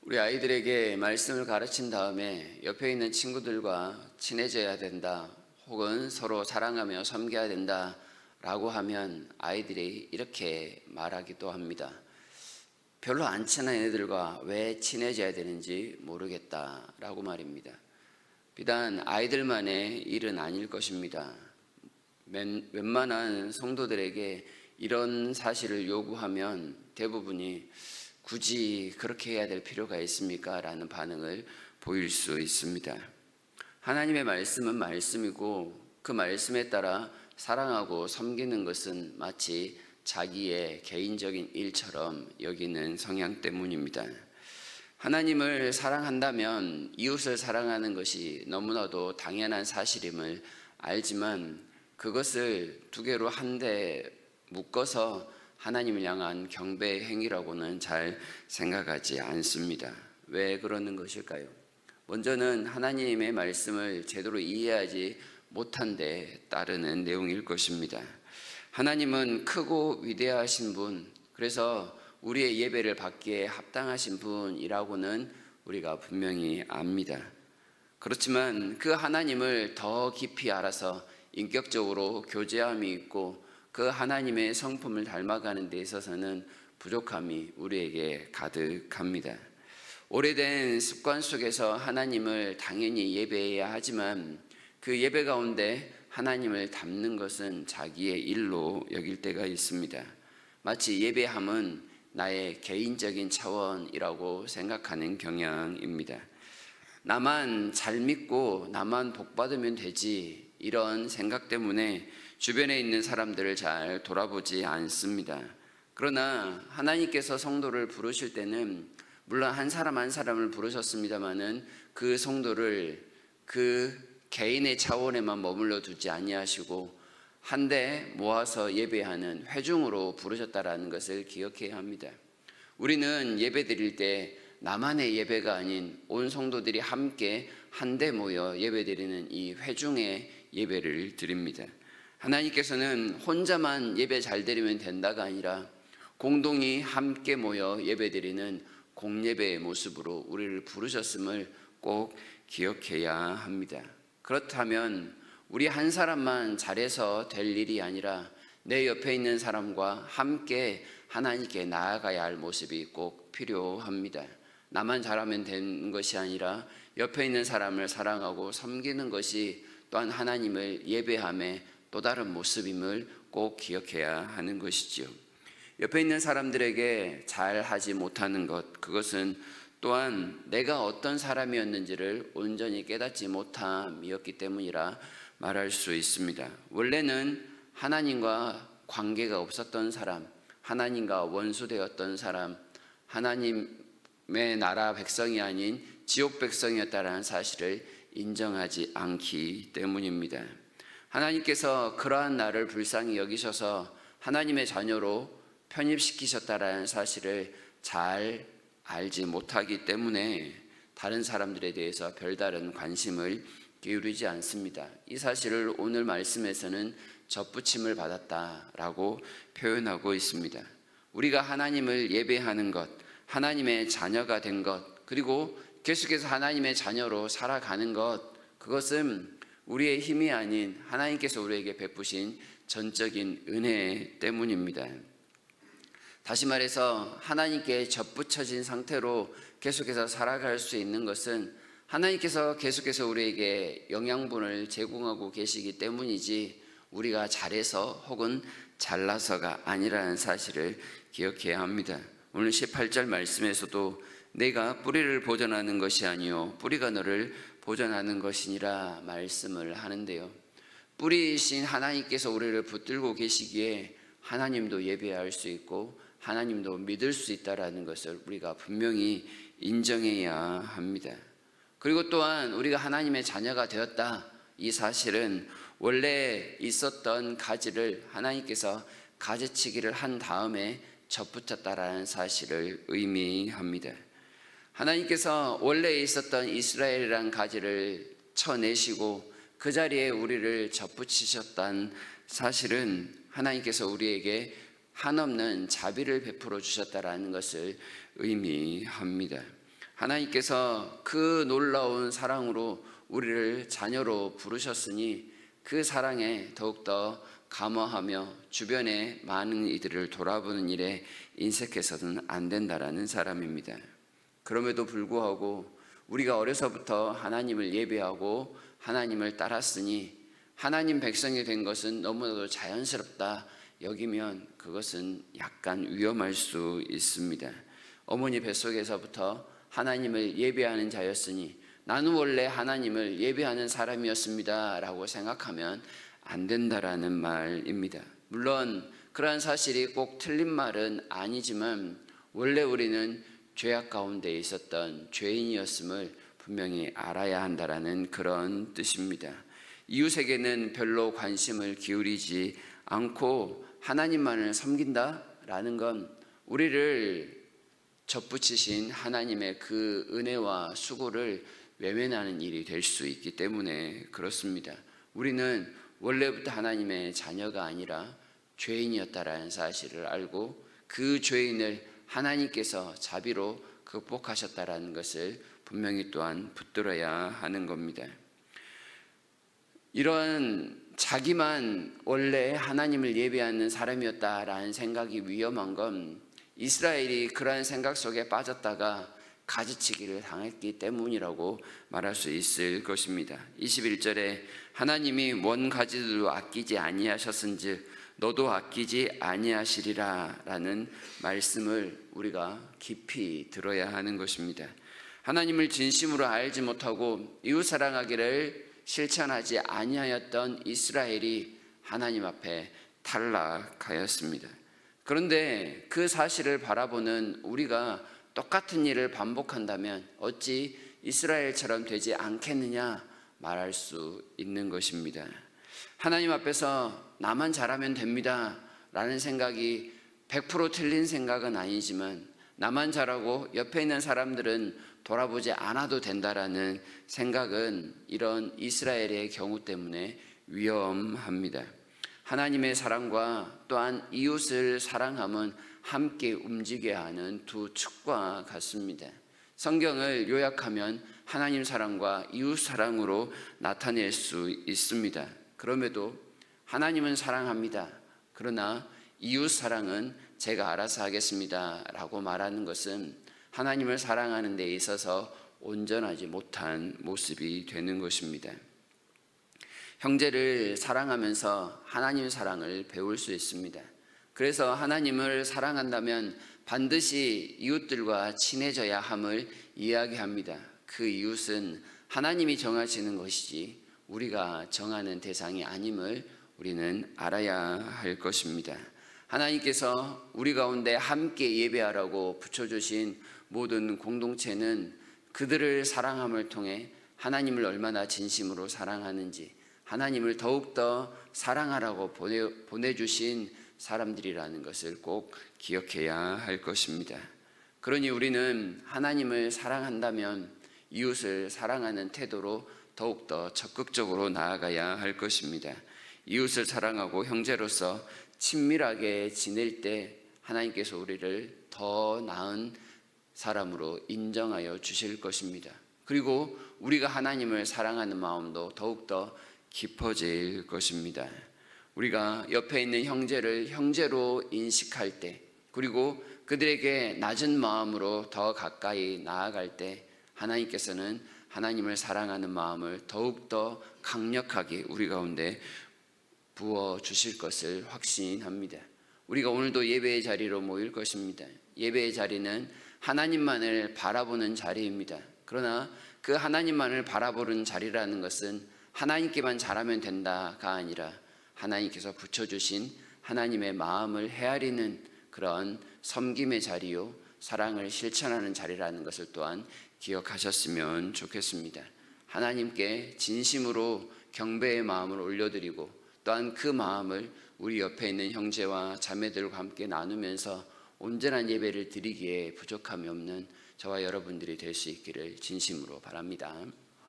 우리 아이들에게 말씀을 가르친 다음에 옆에 있는 친구들과 친해져야 된다, 혹은 서로 사랑하며 섬겨야 된다 라고 하면 아이들이 이렇게 말하기도 합니다. 별로 안 친한 애들과 왜 친해져야 되는지 모르겠다 라고 말입니다. 비단 아이들만의 일은 아닐 것입니다. 웬만한 성도들에게 이런 사실을 요구하면 대부분이 굳이 그렇게 해야 될 필요가 있습니까? 라는 반응을 보일 수 있습니다. 하나님의 말씀은 말씀이고 그 말씀에 따라 사랑하고 섬기는 것은 마치 자기의 개인적인 일처럼 여기는 성향 때문입니다. 하나님을 사랑한다면 이웃을 사랑하는 것이 너무나도 당연한 사실임을 알지만 그것을 두 개로 한데 묶어서 하나님을 향한 경배의 행위라고는 잘 생각하지 않습니다. 왜 그러는 것일까요? 먼저는 하나님의 말씀을 제대로 이해하지 못한 데 따르는 내용일 것입니다. 하나님은 크고 위대하신 분, 그래서 우리의 예배를 받기에 합당하신 분이라고는 우리가 분명히 압니다. 그렇지만 그 하나님을 더 깊이 알아서 인격적으로 교제함이 있고 그 하나님의 성품을 닮아가는 데 있어서는 부족함이 우리에게 가득합니다. 오래된 습관 속에서 하나님을 당연히 예배해야 하지만 그 예배 가운데 하나님을 담는 것은 자기의 일로 여길 때가 있습니다. 마치 예배함은 나의 개인적인 차원이라고 생각하는 경향입니다. 나만 잘 믿고 나만 복받으면 되지, 이런 생각 때문에 주변에 있는 사람들을 잘 돌아보지 않습니다. 그러나 하나님께서 성도를 부르실 때는 물론 한 사람 한 사람을 부르셨습니다마는 그 성도를 그 개인의 차원에만 머물러 두지 아니하시고 한데 모아서 예배하는 회중으로 부르셨다라는 것을 기억해야 합니다. 우리는 예배 드릴 때 나만의 예배가 아닌 온 성도들이 함께 한데 모여 예배 드리는 이 회중의 예배를 드립니다. 하나님께서는 혼자만 예배 잘 드리면 된다가 아니라 공동이 함께 모여 예배 드리는 공예배의 모습으로 우리를 부르셨음을 꼭 기억해야 합니다. 그렇다면 우리 한 사람만 잘해서 될 일이 아니라 내 옆에 있는 사람과 함께 하나님께 나아가야 할 모습이 꼭 필요합니다. 나만 잘하면 되는 것이 아니라 옆에 있는 사람을 사랑하고 섬기는 것이 또한 하나님을 예배함의 또 다른 모습임을 꼭 기억해야 하는 것이지요. 옆에 있는 사람들에게 잘하지 못하는 것, 그것은 또한 내가 어떤 사람이었는지를 온전히 깨닫지 못함이었기 때문이라 말할 수 있습니다. 원래는 하나님과 관계가 없었던 사람, 하나님과 원수되었던 사람, 하나님의 나라 백성이 아닌 지옥 백성이었다는 사실을 인정하지 않기 때문입니다. 하나님께서 그러한 나를 불쌍히 여기셔서 하나님의 자녀로 편입시키셨다는 사실을 잘 알지 못하기 때문에 다른 사람들에 대해서 별다른 관심을 기울이지 않습니다. 이 사실을 오늘 말씀에서는 접붙임을 받았다라고 표현하고 있습니다. 우리가 하나님을 예배하는 것, 하나님의 자녀가 된 것, 그리고 계속해서 하나님의 자녀로 살아가는 것, 그것은 우리의 힘이 아닌 하나님께서 우리에게 베푸신 전적인 은혜 때문입니다. 다시 말해서 하나님께 접붙여진 상태로 계속해서 살아갈 수 있는 것은 하나님께서 계속해서 우리에게 영양분을 제공하고 계시기 때문이지 우리가 잘해서 혹은 잘나서가 아니라는 사실을 기억해야 합니다. 오늘 18절 말씀에서도 내가 뿌리를 보존하는 것이 아니요 뿌리가 너를 보존하는 것이니라 말씀을 하는데요, 뿌리이신 하나님께서 우리를 붙들고 계시기에 하나님도 예배할 수 있고 하나님도 믿을 수 있다는 것을 우리가 분명히 인정해야 합니다. 그리고 또한 우리가 하나님의 자녀가 되었다, 이 사실은 원래 있었던 가지를 하나님께서 가지치기를 한 다음에 접붙였다라는 사실을 의미합니다. 하나님께서 원래 있었던 이스라엘이라는 가지를 쳐내시고 그 자리에 우리를 접붙이셨다는 사실은 하나님께서 우리에게 한없는 자비를 베풀어 주셨다라는 것을 의미합니다. 하나님께서 그 놀라운 사랑으로 우리를 자녀로 부르셨으니 그 사랑에 더욱더 감화하며 주변의 많은 이들을 돌아보는 일에 인색해서는 안 된다라는 사람입니다. 그럼에도 불구하고 우리가 어려서부터 하나님을 예배하고 하나님을 따랐으니 하나님 백성이 된 것은 너무나도 자연스럽다 여기면 그것은 약간 위험할 수 있습니다. 어머니 뱃속에서부터 하나님을 예배하는 자였으니 나는 원래 하나님을 예배하는 사람이었습니다 라고 생각하면 안 된다라는 말입니다. 물론 그러한 사실이 꼭 틀린 말은 아니지만 원래 우리는 죄악 가운데 있었던 죄인이었음을 분명히 알아야 한다라는 그런 뜻입니다. 이웃에게는 별로 관심을 기울이지 않고 하나님만을 섬긴다라는 건 우리를 접붙이신 하나님의 그 은혜와 수고를 외면하는 일이 될 수 있기 때문에 그렇습니다. 우리는 원래부터 하나님의 자녀가 아니라 죄인이었다라는 사실을 알고 그 죄인을 하나님께서 자비로 극복하셨다라는 것을 분명히 또한 붙들어야 하는 겁니다. 이런 자기만 원래 하나님을 예배하는 사람이었다라는 생각이 위험한 건 이스라엘이 그러한 생각 속에 빠졌다가 가지치기를 당했기 때문이라고 말할 수 있을 것입니다. 21절에 하나님이 원 가지도 아끼지 아니하셨은즉 너도 아끼지 아니하시리라 라는 말씀을 우리가 깊이 들어야 하는 것입니다. 하나님을 진심으로 알지 못하고 이웃 사랑하기를 실천하지 아니하였던 이스라엘이 하나님 앞에 탈락하였습니다. 그런데 그 사실을 바라보는 우리가 똑같은 일을 반복한다면 어찌 이스라엘처럼 되지 않겠느냐 말할 수 있는 것입니다. 하나님 앞에서 나만 잘하면 됩니다 라는 생각이 100% 틀린 생각은 아니지만 나만 잘하고 옆에 있는 사람들은 돌아보지 않아도 된다라는 생각은 이런 이스라엘의 경우 때문에 위험합니다. 하나님의 사랑과 또한 이웃을 사랑함은 함께 움직여야 하는 두 축과 같습니다. 성경을 요약하면 하나님 사랑과 이웃 사랑으로 나타낼 수 있습니다. 그럼에도 하나님은 사랑합니다. 그러나 이웃 사랑은 제가 알아서 하겠습니다 라고 말하는 것은 하나님을 사랑하는 데 있어서 온전하지 못한 모습이 되는 것입니다. 형제를 사랑하면서 하나님 사랑을 배울 수 있습니다. 그래서 하나님을 사랑한다면 반드시 이웃들과 친해져야 함을 이야기합니다. 그 이웃은 하나님이 정하시는 것이지 우리가 정하는 대상이 아님을 우리는 알아야 할 것입니다. 하나님께서 우리 가운데 함께 예배하라고 붙여주신 모든 공동체는 그들을 사랑함을 통해 하나님을 얼마나 진심으로 사랑하는지 하나님을 더욱더 사랑하라고 보내주신 사람들이라는 것을 꼭 기억해야 할 것입니다. 그러니 우리는 하나님을 사랑한다면 이웃을 사랑하는 태도로 더욱더 적극적으로 나아가야 할 것입니다. 이웃을 사랑하고 형제로서 친밀하게 지낼 때 하나님께서 우리를 더 나은 사람으로 인정하여 주실 것입니다. 그리고 우리가 하나님을 사랑하는 마음도 더욱더 깊어질 것입니다. 우리가 옆에 있는 형제를 형제로 인식할 때 그리고 그들에게 낮은 마음으로 더 가까이 나아갈 때 하나님께서는 하나님을 사랑하는 마음을 더욱더 강력하게 우리 가운데 부어주실 것을 확신합니다. 우리가 오늘도 예배의 자리로 모일 것입니다. 예배의 자리는 하나님만을 바라보는 자리입니다. 그러나 그 하나님만을 바라보는 자리라는 것은 하나님께만 잘하면 된다가 아니라 하나님께서 붙여주신 하나님의 마음을 헤아리는 그런 섬김의 자리요 사랑을 실천하는 자리라는 것을 또한 기억하셨으면 좋겠습니다. 하나님께 진심으로 경배의 마음을 올려드리고 또한 그 마음을 우리 옆에 있는 형제와 자매들과 함께 나누면서 온전한 예배를 드리기에 부족함이 없는 저와 여러분들이 될 수 있기를 진심으로 바랍니다.